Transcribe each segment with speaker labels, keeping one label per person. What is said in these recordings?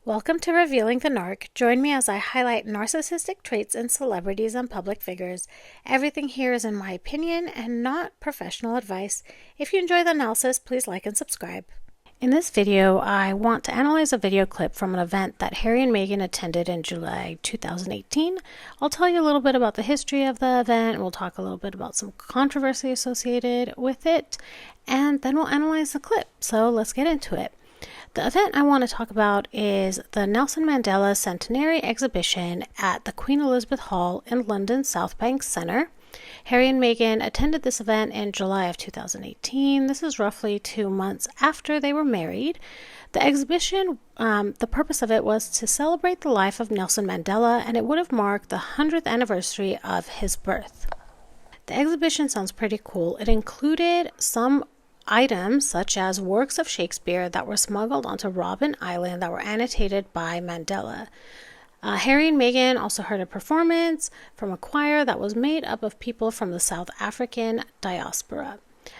Speaker 1: Welcome to Revealing the Narc. Join me as I highlight narcissistic traits in celebrities and public figures. Everything here is in my opinion and not professional advice. If you enjoy the analysis, please like and subscribe. In this video, I want to analyze a video clip from an event that Harry and Meghan attended in July 2018. I'll tell you a little bit about the history of the event, and we'll talk a little bit about some controversy associated with it, and then we'll analyze the clip. So let's get into it. The event I want to talk about is the Nelson Mandela Centenary Exhibition at the Queen Elizabeth Hall in London's South Bank Centre. Harry and Meghan attended this event in July of 2018. This is roughly 2 months after they were married. The exhibition, the purpose of it was to celebrate the life of Nelson Mandela, and it would have marked the 100th anniversary of his birth. The exhibition sounds pretty cool. It included some items such as works of Shakespeare that were smuggled onto Robben Island that were annotated by Mandela. Harry and Meghan also heard a performance from a choir that was made up of people from the South African diaspora.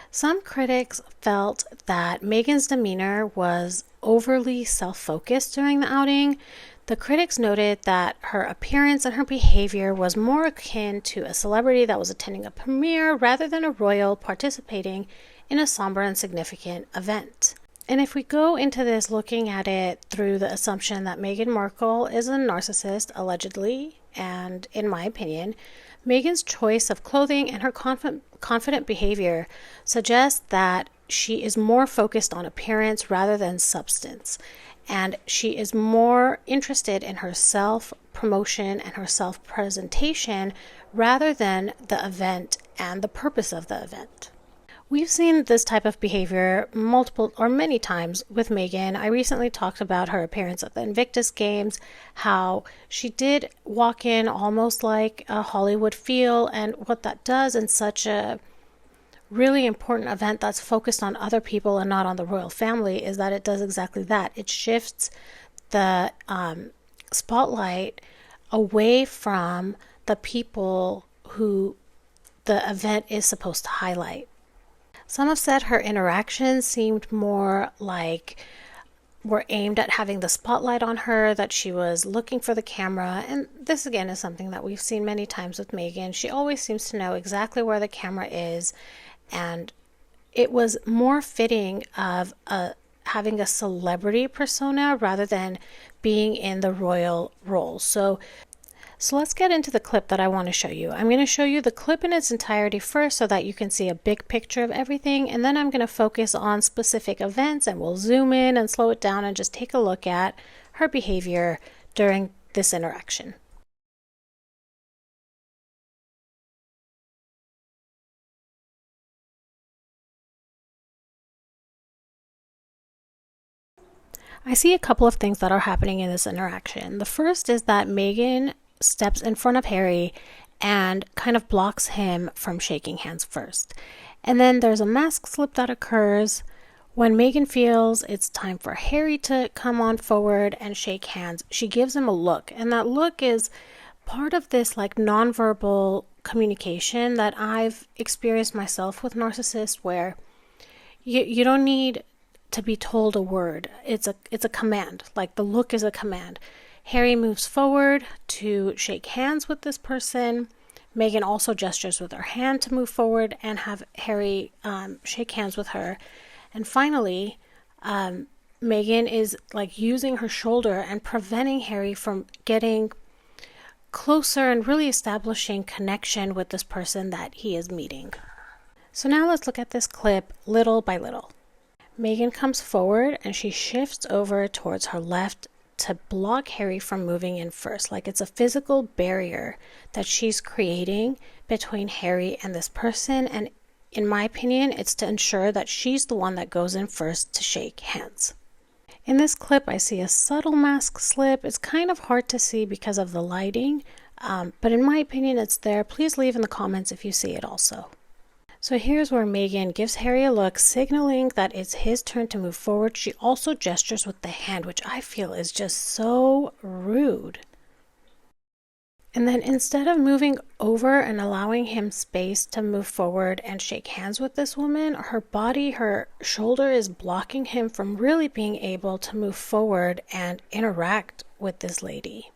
Speaker 1: Some critics felt that Meghan's demeanor was overly self-focused during the outing. The critics noted that her appearance and her behavior was more akin to a celebrity that was attending a premiere rather than a royal participating in a somber and significant event. And if we go into this looking at it through the assumption that Meghan Markle is a narcissist, allegedly, and in my opinion, Meghan's choice of clothing and her confident behavior suggests that she is more focused on appearance rather than substance. And she is more interested in her self-promotion and her self-presentation rather than the event and the purpose of the event. We've seen this type of behavior many times with Meghan. I recently talked about her appearance at the Invictus Games, how she did walk in almost like a Hollywood feel, and what that does in such a really important event that's focused on other people and not on the royal family is that it does exactly that. It shifts the spotlight away from the people who the event is supposed to highlight. Some have said her interactions seemed more like were aimed at having the spotlight on her, that she was looking for the camera. And this again is something that we've seen many times with Meghan. She always seems to know exactly where the camera is, and it was more fitting of having a celebrity persona rather than being in the royal role. So let's get into the clip that I want to show you. I'm going to show you the clip in its entirety first so that you can see a big picture of everything, and then I'm going to focus on specific events and we'll zoom in and slow it down and just take a look at her behavior during this interaction. I see a couple of things that are happening in this interaction. The first is that Meghan steps in front of Harry and kind of blocks him from shaking hands first. And then there's a mask slip that occurs when Meghan feels it's time for Harry to come on forward and shake hands. She gives him a look, and that look is part of this like nonverbal communication that I've experienced myself with narcissists, where you don't need to be told a word. It's a command. Like the look is a command. Harry moves forward to shake hands with this person. Meghan also gestures with her hand to move forward and have Harry shake hands with her. And finally, Meghan is like using her shoulder and preventing Harry from getting closer and really establishing connection with this person that he is meeting. So now let's look at this clip little by little. Meghan comes forward and she shifts over towards her left to block Harry from moving in first. Like it's a physical barrier that she's creating between Harry and this person. And in my opinion, it's to ensure that she's the one that goes in first to shake hands. In this clip, I see a subtle mask slip. It's kind of hard to see because of the lighting, but in my opinion, it's there. Please leave in the comments if you see it also. So here's where Meghan gives Harry a look, signaling that it's his turn to move forward. She also gestures with the hand, which I feel is just so rude. And then instead of moving over and allowing him space to move forward and shake hands with this woman, her body, her shoulder is blocking him from really being able to move forward and interact with this lady.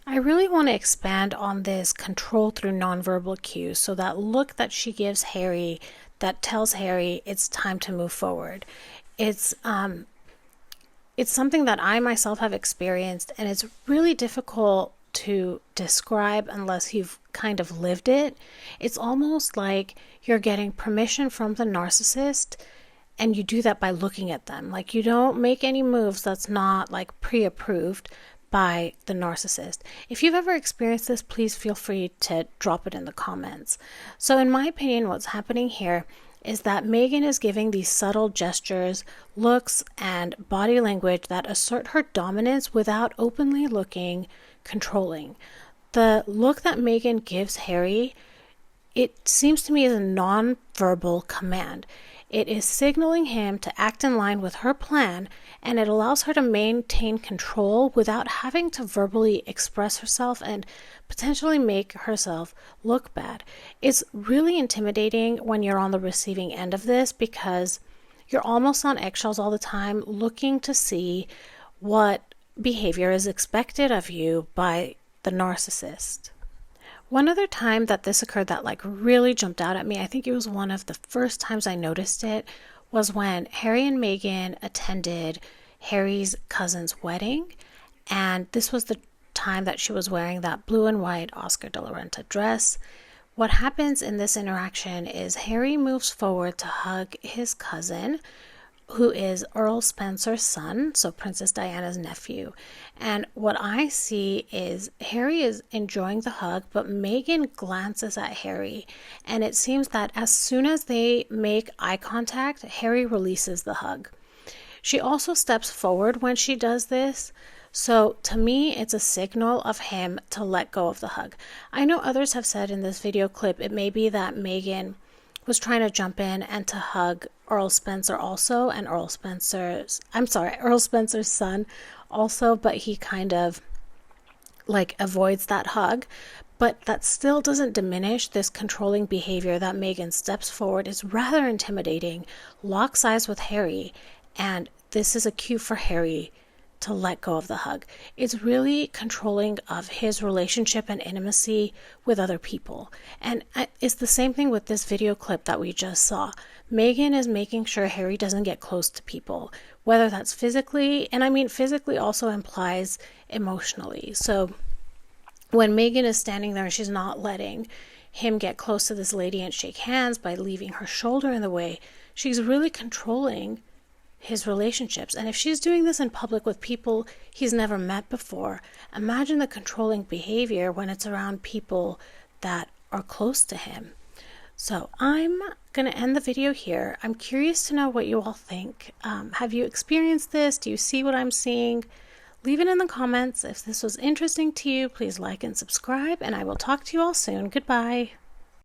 Speaker 1: I really want to expand on this control through nonverbal cues. So that look that she gives Harry that tells Harry it's time to move forward. It's something that I myself have experienced, and it's really difficult to describe unless you've kind of lived it. It's almost like you're getting permission from the narcissist, and you do that by looking at them. Like, you don't make any moves that's not like pre-approved by the narcissist. If you've ever experienced this, please feel free to drop it in the comments. So in my opinion, what's happening here is that Meghan is giving these subtle gestures, looks, and body language that assert her dominance without openly looking controlling. The look that Meghan gives Harry, it seems to me, is a non-verbal command. It is signaling him to act in line with her plan, and it allows her to maintain control without having to verbally express herself and potentially make herself look bad. It's really intimidating when you're on the receiving end of this, because you're almost on eggshells all the time, looking to see what behavior is expected of you by the narcissist. One other time that this occurred that like really jumped out at me, I think it was one of the first times I noticed it, was when Harry and Meghan attended Harry's cousin's wedding. And this was the time that she was wearing that blue and white Oscar de la Renta dress. What happens in this interaction is Harry moves forward to hug his cousin, who is Earl Spencer's son, so Princess Diana's nephew. And what I see is Harry is enjoying the hug, but Meghan glances at Harry, and it seems that as soon as they make eye contact, Harry releases the hug. She also steps forward when she does this, so to me, it's a signal of him to let go of the hug. I know others have said in this video clip it may be that Meghan was trying to jump in and to hug Earl Spencer also, and Earl Spencer's son also, but he kind of like avoids that hug. But that still doesn't diminish this controlling behavior that Meghan steps forward, is rather intimidating, locks eyes with Harry, and this is a cue for Harry to let go of the hug. It's really controlling of his relationship and intimacy with other people. And it's the same thing with this video clip that we just saw. Meghan is making sure Harry doesn't get close to people, whether that's physically, and I mean physically also implies emotionally. So when Meghan is standing there and she's not letting him get close to this lady and shake hands by leaving her shoulder in the way, she's really controlling his relationships. And if she's doing this in public with people he's never met before, imagine the controlling behavior when it's around people that are close to him. So I'm going to end the video here. I'm curious to know what you all think. Have you experienced this? Do you see what I'm seeing? Leave it in the comments. If this was interesting to you, please like and subscribe, and I will talk to you all soon. Goodbye.